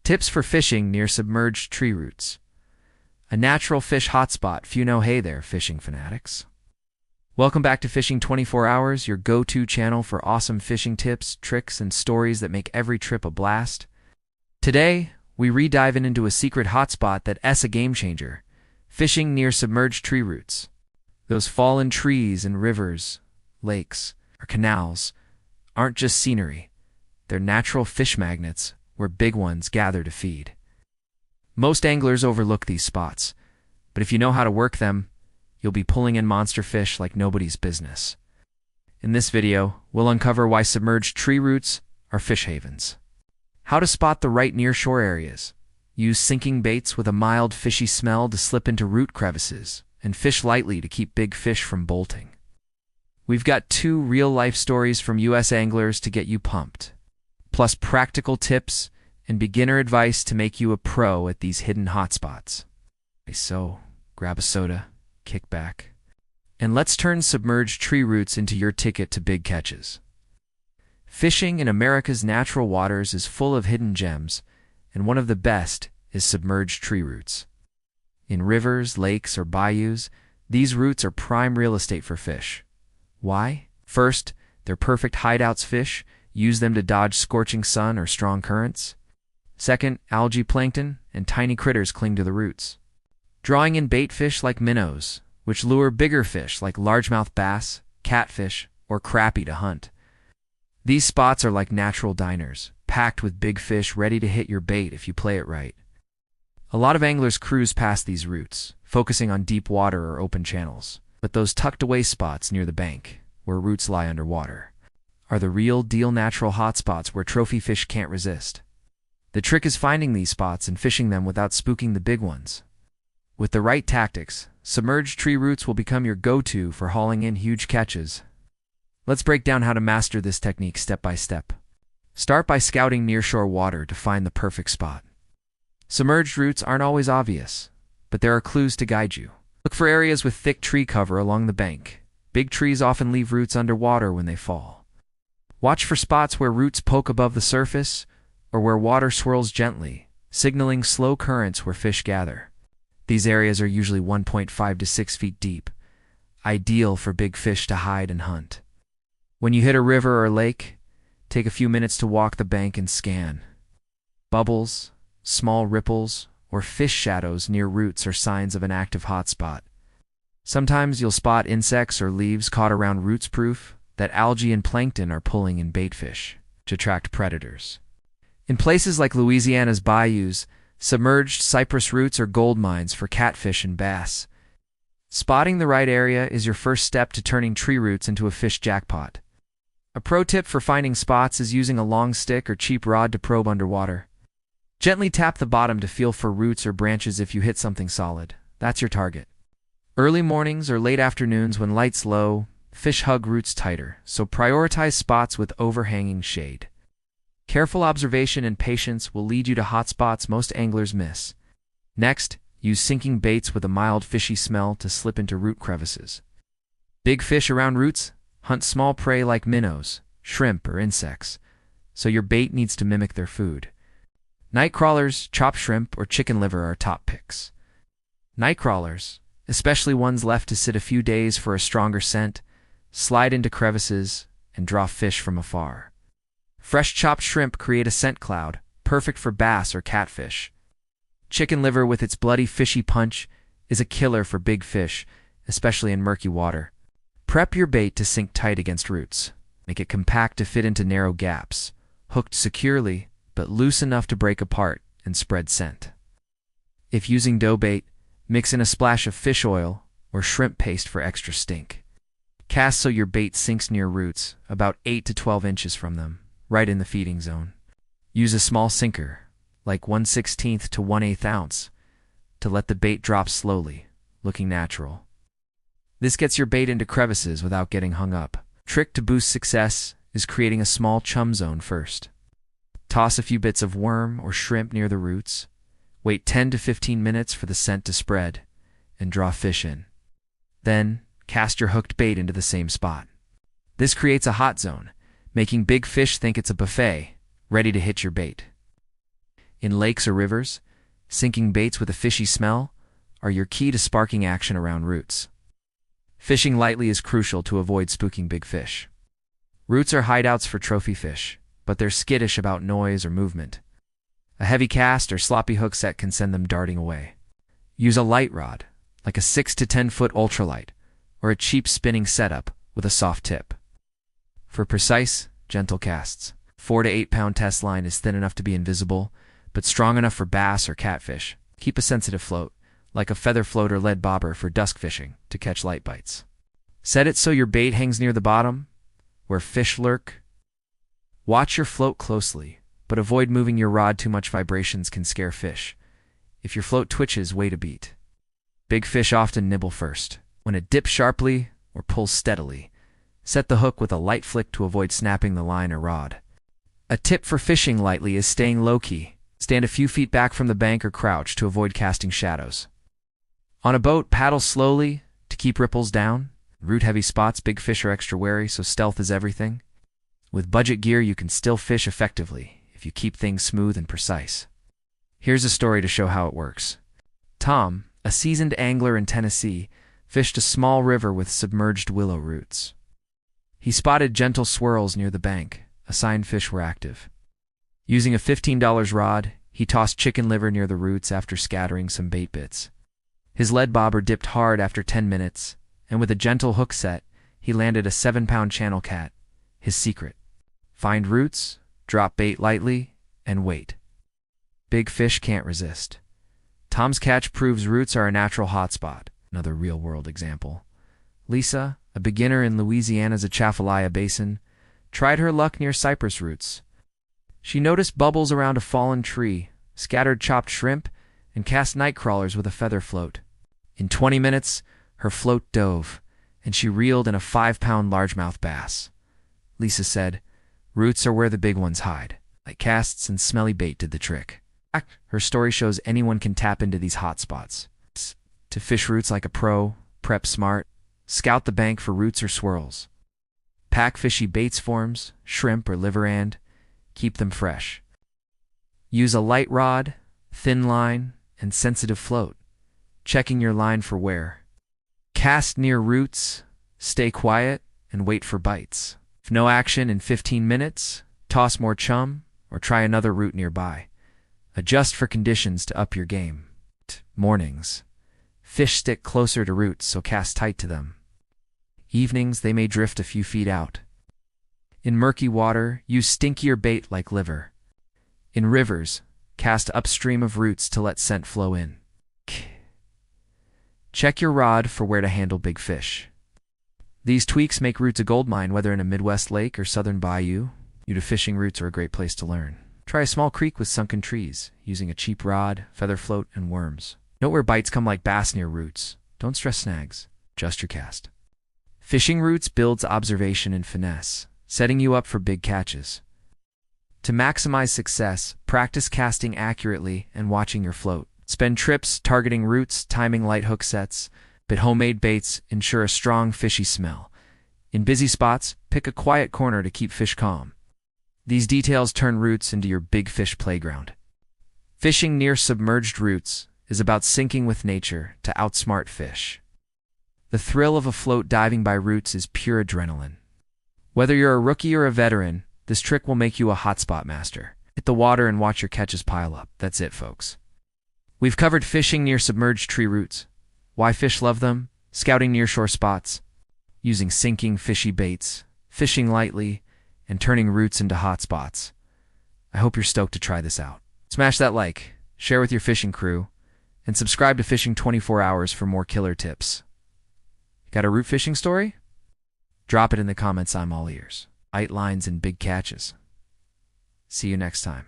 Tips for fishing near submerged tree roots. A natural fish hotspot. Few know. Hey there, fishing fanatics. Welcome back to Fishing 24 Hours, your go-to channel for awesome fishing tips, tricks, and stories that make every trip a blast. Today, we re-dive into a secret hotspot that's a game changer. Fishing near submerged tree roots. Those fallen trees in rivers, lakes, or canals aren't just scenery. They're natural fish magnets where big ones gather to feed. Most anglers overlook these spots, but if you know how to work them, you'll be pulling in monster fish like nobody's business. In this video, we'll uncover why submerged tree roots are fish havens, how to spot the right nearshore areas, use sinking baits with a mild fishy smell to slip into root crevices, and fish lightly to keep big fish from bolting. We've got 2 real-life stories from US anglers to get you pumped, plus practical tips and beginner advice to make you a pro at these hidden hotspots. So, grab a soda, kick back, and let's turn submerged tree roots into your ticket to big catches. Fishing in America's natural waters is full of hidden gems, and one of the best is submerged tree roots. In rivers, lakes, or bayous, these roots are prime real estate for fish. Why? First, they're perfect hideouts. Fish use them to dodge scorching sun or strong currents. Second, algae, plankton, and tiny critters cling to the roots, drawing in bait fish like minnows, which lure bigger fish like largemouth bass, catfish, or crappie to hunt. These spots are like natural diners, packed with big fish ready to hit your bait if you play it right. A lot of anglers cruise past these roots, focusing on deep water or open channels, but those tucked-away spots near the bank, where roots lie underwater, are the real-deal natural hotspots where trophy fish can't resist. The trick is finding these spots and fishing them without spooking the big ones. With the right tactics, submerged tree roots will become your go-to for hauling in huge catches. Let's break down how to master this technique step by step. Start by scouting nearshore water to find the perfect spot. Submerged roots aren't always obvious, but there are clues to guide you. Look for areas with thick tree cover along the bank. Big trees often leave roots underwater when they fall. Watch for spots where roots poke above the surface or where water swirls gently, signaling slow currents where fish gather. These areas are usually 1.5 to 6 feet deep, ideal for big fish to hide and hunt. When you hit a river or lake, take a few minutes to walk the bank and scan. Bubbles, small ripples, or fish shadows near roots are signs of an active hotspot. Sometimes you'll spot insects or leaves caught around roots, proof that algae and plankton are pulling in bait fish to attract predators. In places like Louisiana's bayous, submerged cypress roots are gold mines for catfish and bass. Spotting the right area is your first step to turning tree roots into a fish jackpot. A pro tip for finding spots is using a long stick or cheap rod to probe underwater. Gently tap the bottom to feel for roots or branches. If you hit something solid, that's your target. Early mornings or late afternoons when light's low, fish hug roots tighter, so prioritize spots with overhanging shade. Careful observation and patience will lead you to hotspots most anglers miss. Next, use sinking baits with a mild fishy smell to slip into root crevices. Big fish around roots hunt small prey like minnows, shrimp, or insects, so your bait needs to mimic their food. Night crawlers, chopped shrimp, or chicken liver are top picks. Night crawlers, especially ones left to sit a few days for a stronger scent, slide into crevices and draw fish from afar. Fresh chopped shrimp create a scent cloud, perfect for bass or catfish. Chicken liver with its bloody fishy punch is a killer for big fish, especially in murky water. Prep your bait to sink tight against roots. Make it compact to fit into narrow gaps, hooked securely, but loose enough to break apart and spread scent. If using dough bait, mix in a splash of fish oil or shrimp paste for extra stink. Cast so your bait sinks near roots, about 8 to 12 inches from them, right in the feeding zone. Use a small sinker, like 1/16 to 1/8 ounce, to let the bait drop slowly, looking natural. This gets your bait into crevices without getting hung up. Trick to boost success is creating a small chum zone first. Toss a few bits of worm or shrimp near the roots. Wait 10 to 15 minutes for the scent to spread, and draw fish in. Then, cast your hooked bait into the same spot. This creates a hot zone, making big fish think it's a buffet, ready to hit your bait. In lakes or rivers, sinking baits with a fishy smell are your key to sparking action around roots. Fishing lightly is crucial to avoid spooking big fish. Roots are hideouts for trophy fish, but they're skittish about noise or movement. A heavy cast or sloppy hook set can send them darting away. Use a light rod, like a 6 to 10 foot ultralight, or a cheap spinning setup with a soft tip. For precise, gentle casts, 4 to 8 pound test line is thin enough to be invisible, but strong enough for bass or catfish. Keep a sensitive float, like a feather float or lead bobber for dusk fishing, to catch light bites. Set it so your bait hangs near the bottom, where fish lurk. Watch your float closely, but avoid moving your rod too much. Vibrations can scare fish. If your float twitches, wait a beat. Big fish often nibble first. When it dips sharply or pulls steadily, set the hook with a light flick to avoid snapping the line or rod. A tip for fishing lightly is staying low-key. Stand a few feet back from the bank or crouch to avoid casting shadows. On a boat, paddle slowly to keep ripples down. Root-heavy spots, big fish are extra wary, so stealth is everything. With budget gear, you can still fish effectively if you keep things smooth and precise. Here's a story to show how it works. Tom, a seasoned angler in Tennessee, fished a small river with submerged willow roots. He spotted gentle swirls near the bank. A sign fish were active. Using a $15 rod, he tossed chicken liver near the roots after scattering some bait bits. His lead bobber dipped hard after 10 minutes, and with a gentle hook set, he landed a 7-pound channel cat. His secret: find roots, drop bait lightly, and wait. Big fish can't resist. Tom's catch proves roots are a natural hotspot. Another real-world example. Lisa, a beginner in Louisiana's Atchafalaya Basin, tried her luck near cypress roots. She noticed bubbles around a fallen tree, scattered chopped shrimp, and cast night crawlers with a feather float. In 20 minutes, her float dove, and she reeled in a 5-pound largemouth bass. Lisa said, "Roots are where the big ones hide." Light casts and smelly bait did the trick. Her story shows anyone can tap into these hot spots. To fish roots like a pro, prep smart, scout the bank for roots or swirls. Pack fishy baits forms, shrimp or liver, and keep them fresh. Use a light rod, thin line, and sensitive float, checking your line for wear. Cast near roots, stay quiet, and wait for bites. If no action in 15 minutes, toss more chum or try another root nearby. Adjust for conditions to up your game. Mornings. Fish stick closer to roots, so cast tight to them. Evenings, they may drift a few feet out. In murky water, use stinkier bait like liver. In rivers, cast upstream of roots to let scent flow in. Check your rod for where to handle big fish. These tweaks make roots a goldmine, whether in a Midwest lake or southern bayou. Fishing roots are a great place to learn. Try a small creek with sunken trees, using a cheap rod, feather float, and worms. Note where bites come like bass near roots. Don't stress snags. Adjust your cast. Fishing roots builds observation and finesse, setting you up for big catches. To maximize success, practice casting accurately and watching your float. Spend trips targeting roots, timing light hook sets, but homemade baits ensure a strong fishy smell. In busy spots, pick a quiet corner to keep fish calm. These details turn roots into your big fish playground. Fishing near submerged roots is about syncing with nature to outsmart fish. The thrill of a float diving by roots is pure adrenaline. Whether you're a rookie or a veteran, this trick will make you a hotspot master. Hit the water and watch your catches pile up. That's it, folks. We've covered fishing near submerged tree roots, why fish love them, scouting nearshore spots, using sinking fishy baits, fishing lightly, and turning roots into hotspots. I hope you're stoked to try this out. Smash that like, share with your fishing crew, and subscribe to Fishing 24 Hours for more killer tips. Got a root fishing story? Drop it in the comments. I'm all ears. Light lines and big catches. See you next time.